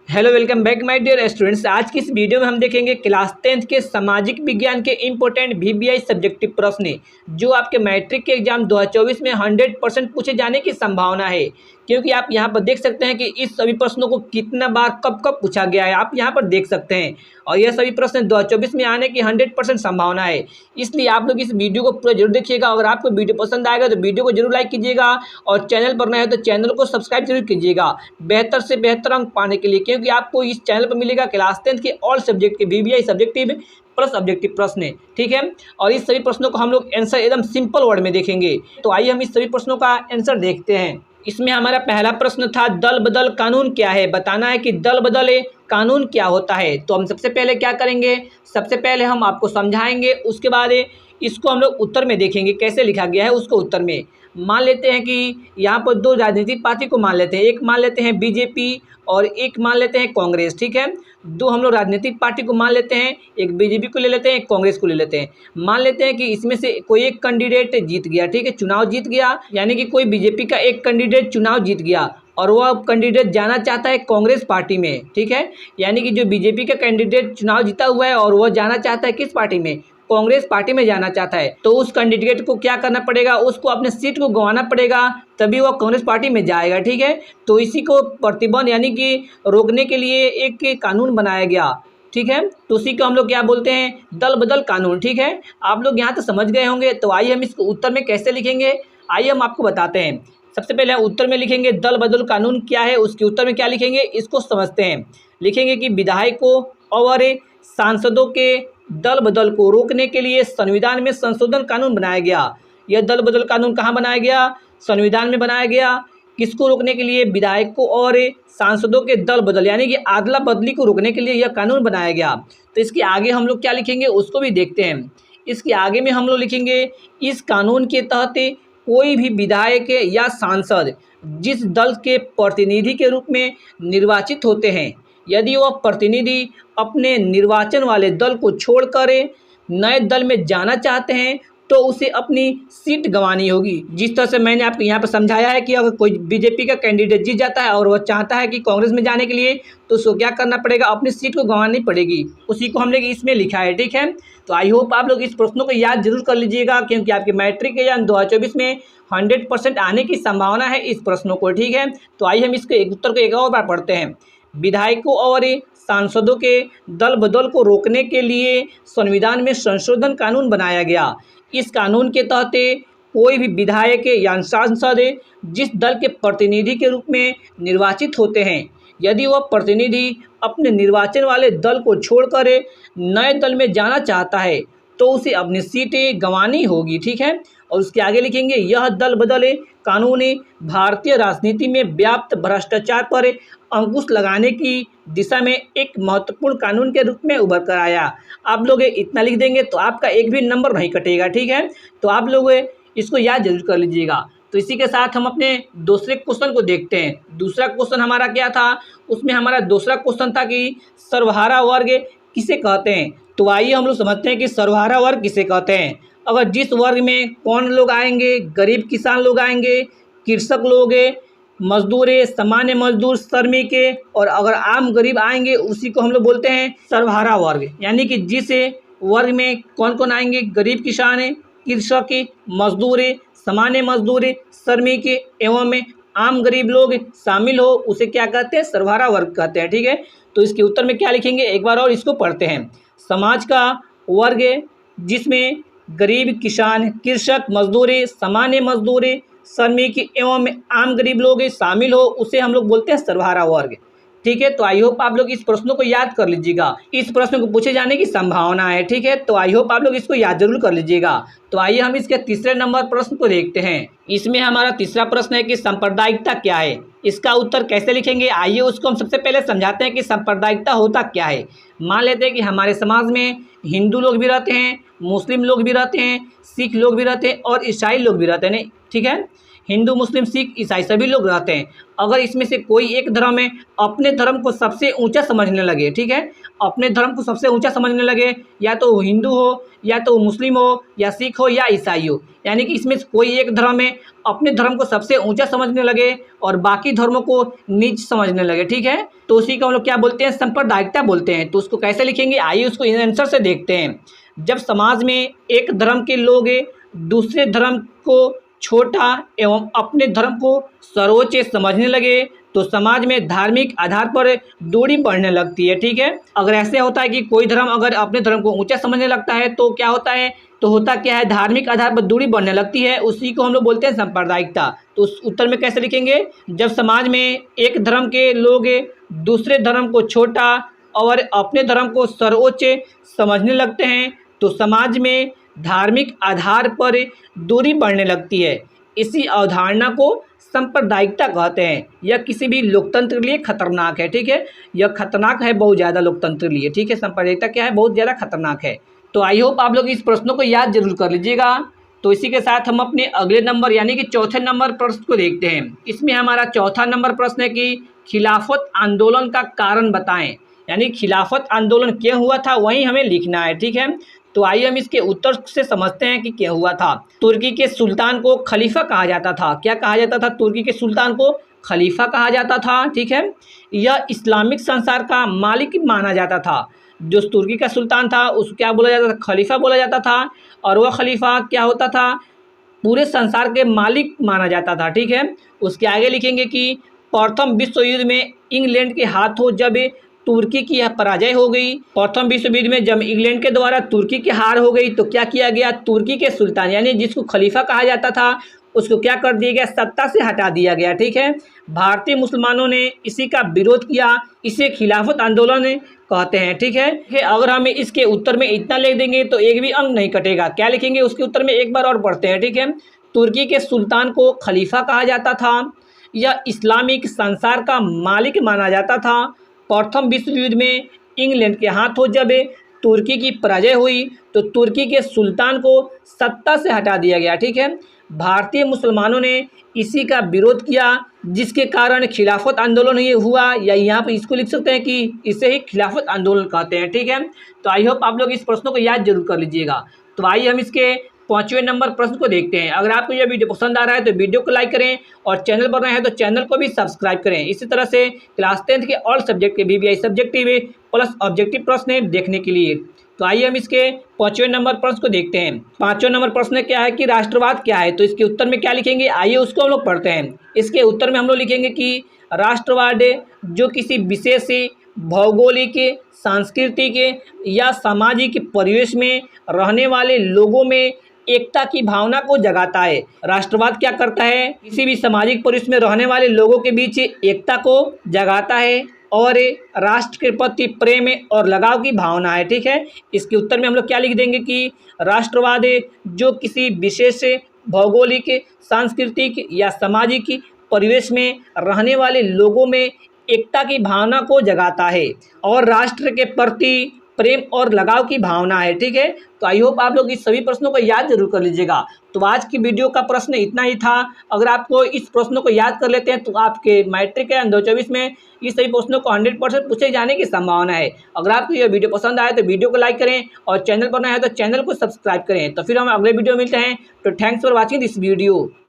Hello welcome back my dear students. आज की इस वीडियो में हम देखेंगे क्लास 10th के सामाजिक विज्ञान के इंपॉर्टेंट वीबीआई सब्जेक्टिव प्रश्न जो आपके मैट्रिक के एग्जाम 2024 में 100% पूछे जाने की संभावना है। क्योंकि आप यहां पर देख सकते हैं कि इस सभी प्रश्नों को कितना बार कब कब पूछा गया है, आप यहां पर देख सकते हैं। और यह सभी प्रश्न 2024 में आने की 100% संभावना है। इसलिए आप लोग इस वीडियो को पूरा जरूर देखिएगा। अगर आपको वीडियो पसंद आएगा तो वीडियो को जरूर लाइक कीजिएगा और चैनल पर नए हो तो चैनल को सब्सक्राइब जरूर कीजिएगा बेहतर से बेहतर अंक पाने के लिए। क्योंकि आपको इस चैनल पर मिलेगा क्लास 10th के ऑल सब्जेक्ट के वीबीआई सब्जेक्टिव प्लस ऑब्जेक्टिव प्रश्न, ठीक है। और इस सभी प्रश्नों को हम लोग आंसर एकदम सिंपल वर्ड में देखेंगे। तो आइए हम इस सभी प्रश्नों का आंसर देखते हैं। इसमें हमारा पहला प्रश्न था दल बदल कानून क्या है। बताना है कि दल बदल कानून क्या होता है। तो हम सबसे पहले क्या करेंगे, सबसे पहले हम आपको समझाएंगे, उसके बाद इसको हम लोग उत्तर में देखेंगे कैसे लिखा गया है। उसको उत्तर में मान लेते हैं कि यहाँ पर दो राजनीतिक पार्टी को मान लेते हैं, एक मान लेते हैं बीजेपी और एक मान लेते हैं कांग्रेस, ठीक है। दो हम लोग राजनीतिक पार्टी को मान लेते हैं, एक बीजेपी को ले लेते हैं, एक कांग्रेस को ले लेते हैं। मान लेते हैं कि इसमें से कोई एक कैंडिडेट जीत गया, ठीक है, चुनाव जीत गया। यानी कि कोई बीजेपी का एक कैंडिडेट चुनाव जीत गया और वह कैंडिडेट जाना चाहता है कांग्रेस पार्टी में, ठीक है। यानी कि जो बीजेपी का कैंडिडेट चुनाव जीता हुआ है और वह जाना चाहता है किस पार्टी में, कांग्रेस पार्टी में जाना चाहता है। तो उस कैंडिडेट को क्या करना पड़ेगा, उसको अपने सीट को गंवाना पड़ेगा, तभी वह कांग्रेस पार्टी में जाएगा, ठीक है। तो इसी को प्रतिबंध यानी कि रोकने के लिए एक कानून बनाया गया, ठीक है। तो उसी को हम लोग क्या बोलते हैं, दल बदल कानून, ठीक है। आप लोग यहाँ तो समझ गए होंगे। तो आइए हम इसको उत्तर में कैसे लिखेंगे, आइए हम आपको बताते हैं। सबसे पहले उत्तर में लिखेंगे दल बदल कानून क्या है, उसके उत्तर में क्या लिखेंगे इसको समझते हैं। लिखेंगे कि विधायकों और सांसदों के दल बदल को रोकने के लिए संविधान में संशोधन कानून बनाया गया। यह दल बदल कानून कहाँ बनाया गया, संविधान में बनाया गया। किसको रोकने के लिए, विधायकों और सांसदों के दल बदल यानी कि अदला बदली को रोकने के लिए यह कानून बनाया गया। तो इसके आगे हम लोग क्या लिखेंगे उसको भी देखते हैं। इसके आगे में हम लोग लिखेंगे इस कानून के तहत कोई भी विधायक या सांसद जिस दल के प्रतिनिधि के रूप में निर्वाचित होते हैं, यदि वह प्रतिनिधि अपने निर्वाचन वाले दल को छोड़कर नए दल में जाना चाहते हैं तो उसे अपनी सीट गंवानी होगी। जिस तरह से मैंने आपको यहाँ पर समझाया है कि अगर कोई बीजेपी का कैंडिडेट जीत जाता है और वह चाहता है कि कांग्रेस में जाने के लिए, तो उसको क्या करना पड़ेगा, अपनी सीट को गंवानी पड़ेगी। उसी को हमने इसमें लिखा है, ठीक है। तो आई होप आप लोग इस प्रश्नों को याद जरूर कर लीजिएगा, क्योंकि आपके मैट्रिक एग्जाम 2024 में 100% आने की संभावना है इस प्रश्नों को, ठीक है। तो आइए हम इसके उत्तर को एक और बार पढ़ते हैं। विधायकों और सांसदों के दल बदल को रोकने के लिए संविधान में संशोधन कानून बनाया गया। इस कानून के तहत कोई भी विधायक या सांसद जिस दल के प्रतिनिधि के रूप में निर्वाचित होते हैं, यदि वह प्रतिनिधि अपने निर्वाचन वाले दल को छोड़कर नए दल में जाना चाहता है तो उसे अपनी सीटें गंवानी होगी, ठीक है। और उसके आगे लिखेंगे यह दल बदल कानून भारतीय राजनीति में व्याप्त भ्रष्टाचार पर अंकुश लगाने की दिशा में एक महत्वपूर्ण कानून के रूप में उभर कर आया। आप लोग इतना लिख देंगे तो आपका एक भी नंबर नहीं कटेगा, ठीक है। तो आप लोग इसको याद जरूर कर लीजिएगा। तो इसी के साथ हम अपने दूसरे क्वेश्चन को देखते हैं। दूसरा क्वेश्चन हमारा क्या था, उसमें हमारा दूसरा क्वेश्चन था कि सर्वहारा वर्ग किसे कहते हैं। तो आइए हम लोग समझते हैं कि सर्वहारा वर्ग किसे कहते हैं। अगर जिस वर्ग में कौन लोग आएंगे, गरीब किसान लोग आएंगे, कृषक लोग, मजदूर, सामान्य मजदूर, श्रमिक और अगर आम गरीब आएंगे, उसी को हम लोग बोलते हैं सर्वहारा वर्ग। यानी कि जिस वर्ग में कौन कौन आएंगे, गरीब किसान, कृषक, मजदूर, सामान्य मजदूर, श्रमिक एवं आम गरीब लोग शामिल हो, उसे क्या कहते हैं, सर्वहारा वर्ग कहते हैं, ठीक है। तो इसके उत्तर में क्या लिखेंगे एक बार और इसको पढ़ते हैं। समाज का वर्ग जिसमें गरीब किसान, कृषक, मजदूर, सामान्य मजदूर, श्रमिक एवं आम गरीब लोग शामिल हो, उसे हम लोग बोलते हैं सर्वहारा वर्ग, ठीक है। तो आई होप आप लोग इस प्रश्नों को याद कर लीजिएगा, इस प्रश्न को पूछे जाने की संभावना है, ठीक है। तो आई होप आप लोग इसको याद जरूर कर लीजिएगा। तो आइए हम इसके तीसरे नंबर प्रश्न को देखते हैं। इसमें हमारा तीसरा प्रश्न है कि सांप्रदायिकता क्या है। इसका उत्तर कैसे लिखेंगे, आइए उसको हम सबसे पहले समझाते हैं कि सांप्रदायिकता होता क्या है। मान लेते हैं कि हमारे समाज में हिंदू लोग भी रहते हैं, मुस्लिम लोग भी रहते हैं, सिख लोग भी रहते हैं और ईसाई लोग भी रहते हैं, ठीक है। हिंदू, मुस्लिम, सिख, ईसाई सभी लोग रहते हैं। अगर इसमें से कोई एक धर्म है अपने धर्म को सबसे ऊंचा समझने लगे, ठीक है, अपने धर्म को सबसे ऊंचा समझने लगे, या तो वो हिंदू हो, या तो मुस्लिम हो, या सिख हो, या ईसाई हो, यानी कि इसमें से कोई एक धर्म है अपने धर्म को सबसे ऊंचा समझने लगे और बाकी धर्मों को नीच समझने लगे, ठीक है, तो उसी को हम लोग क्या बोलते हैं, सांप्रदायिकता बोलते हैं। तो उसको कैसे लिखेंगे, आइए उसको आंसर से देखते हैं। जब समाज में एक धर्म के लोग दूसरे धर्म को छोटा एवं अपने धर्म को सर्वोच्च समझने लगे तो समाज में धार्मिक आधार पर दूरी बढ़ने लगती है, ठीक है। अगर ऐसे होता है कि कोई धर्म अगर अपने धर्म को ऊंचा समझने लगता है तो क्या होता है, तो होता क्या है, धार्मिक आधार पर दूरी बढ़ने लगती है, उसी को हम लोग बोलते हैं सांप्रदायिकता। तो उस उत्तर में कैसे लिखेंगे, जब समाज में एक धर्म के लोग दूसरे धर्म को छोटा और अपने धर्म को सर्वोच्च समझने लगते हैं तो समाज में धार्मिक आधार पर दूरी बढ़ने लगती है। इसी अवधारणा को सांप्रदायिकता कहते हैं। यह किसी भी लोकतंत्र के लिए खतरनाक है, ठीक है, यह खतरनाक है बहुत ज़्यादा लोकतंत्र के लिए, ठीक है। सांप्रदायिकता क्या है, बहुत ज़्यादा खतरनाक है। तो आई होप आप लोग इस प्रश्नों को याद जरूर कर लीजिएगा। तो इसी के साथ हम अपने अगले नंबर यानी कि चौथे नंबर प्रश्न को देखते हैं। इसमें हमारा चौथा नंबर प्रश्न है कि खिलाफत आंदोलन का कारण बताएं, यानी खिलाफत आंदोलन क्यों हुआ था वही हमें लिखना है, ठीक है। तो आइए हम इसके उत्तर से समझते हैं कि क्या हुआ था। तुर्की के सुल्तान को खलीफा कहा जाता था। क्या कहा जाता था, तुर्की के सुल्तान को खलीफा कहा जाता था, ठीक है। यह इस्लामिक संसार का मालिक माना जाता था। जो तुर्की का सुल्तान था उसको क्या बोला जाता था, खलीफा बोला जाता था। और वह खलीफा क्या होता था, पूरे संसार के मालिक माना जाता था, ठीक है। उसके आगे लिखेंगे कि प्रथम विश्व युद्ध में इंग्लैंड के हाथों जब तुर्की की यह पराजय हो गई, प्रथम विश्व युद्ध में जब इंग्लैंड के द्वारा तुर्की की हार हो गई तो क्या किया गया, तुर्की के सुल्तान यानी जिसको खलीफा कहा जाता था उसको क्या कर दिया गया, सत्ता से हटा दिया गया, ठीक है। भारतीय मुसलमानों ने इसी का विरोध किया, इसे खिलाफत आंदोलन कहते हैं, ठीक है। अगर हम इसके उत्तर में इतना लिख देंगे तो एक भी अंक नहीं कटेगा। क्या लिखेंगे उसके उत्तर में, एक बार और पढ़ते हैं, ठीक है। तुर्की के सुल्तान को खलीफा कहा जाता था, यह इस्लामिक संसार का मालिक माना जाता था। प्रथम विश्व युद्ध में इंग्लैंड के हाथों जब तुर्की की पराजय हुई तो तुर्की के सुल्तान को सत्ता से हटा दिया गया, ठीक है। भारतीय मुसलमानों ने इसी का विरोध किया जिसके कारण खिलाफत आंदोलन ये हुआ, या यहाँ पर इसको लिख सकते हैं कि इसे ही खिलाफत आंदोलन कहते हैं, ठीक है। तो आई होप आप लोग इस प्रश्नों को याद जरूर कर लीजिएगा। तो आइए हम इसके 5वें नंबर प्रश्न को देखते हैं। अगर आपको यह वीडियो पसंद आ रहा है तो वीडियो को लाइक करें और चैनल पर नए हैं तो चैनल को भी सब्सक्राइब करें। इसी तरह से क्लास 10th के ऑल सब्जेक्ट के VBI सब्जेक्टिव प्लस ऑब्जेक्टिव प्रश्न देखने के लिए। तो आइए हम इसके 5वें नंबर प्रश्न को देखते हैं। 5वां नंबर प्रश्न क्या है कि राष्ट्रवाद क्या है, तो इसके उत्तर में क्या लिखेंगे, आइए उसको हम लोग पढ़ते हैं। इसके उत्तर में हम लोग लिखेंगे कि राष्ट्रवाद जो किसी विशेष भौगोलिक, सांस्कृतिक या सामाजिक परिवेश में रहने वाले लोगों में एकता की भावना को जगाता है। राष्ट्रवाद क्या करता है, किसी भी सामाजिक परिवेश में रहने वाले लोगों के बीच एकता को जगाता है और राष्ट्र के प्रति प्रेम और लगाव की भावना है, ठीक है। इसके उत्तर में हम लोग क्या लिख देंगे कि राष्ट्रवाद जो किसी विशेष भौगोलिक, सांस्कृतिक या सामाजिक परिवेश में रहने वाले लोगों में एकता की भावना को जगाता है और राष्ट्र के प्रति प्रेम और लगाव की भावना है, ठीक है। तो आई होप आप लोग इस सभी प्रश्नों को याद जरूर कर लीजिएगा। तो आज की वीडियो का प्रश्न इतना ही था। अगर आपको इस प्रश्नों को याद कर लेते हैं तो आपके मैट्रिक या 2024 में इस सभी प्रश्नों को 100% पूछे जाने की संभावना है। अगर आपको यह वीडियो पसंद आए तो वीडियो को लाइक करें और चैनल पर नए हैं तो चैनल को सब्सक्राइब करें। तो फिर हम अगले वीडियो में मिलते हैं। तो thanks for watching this video.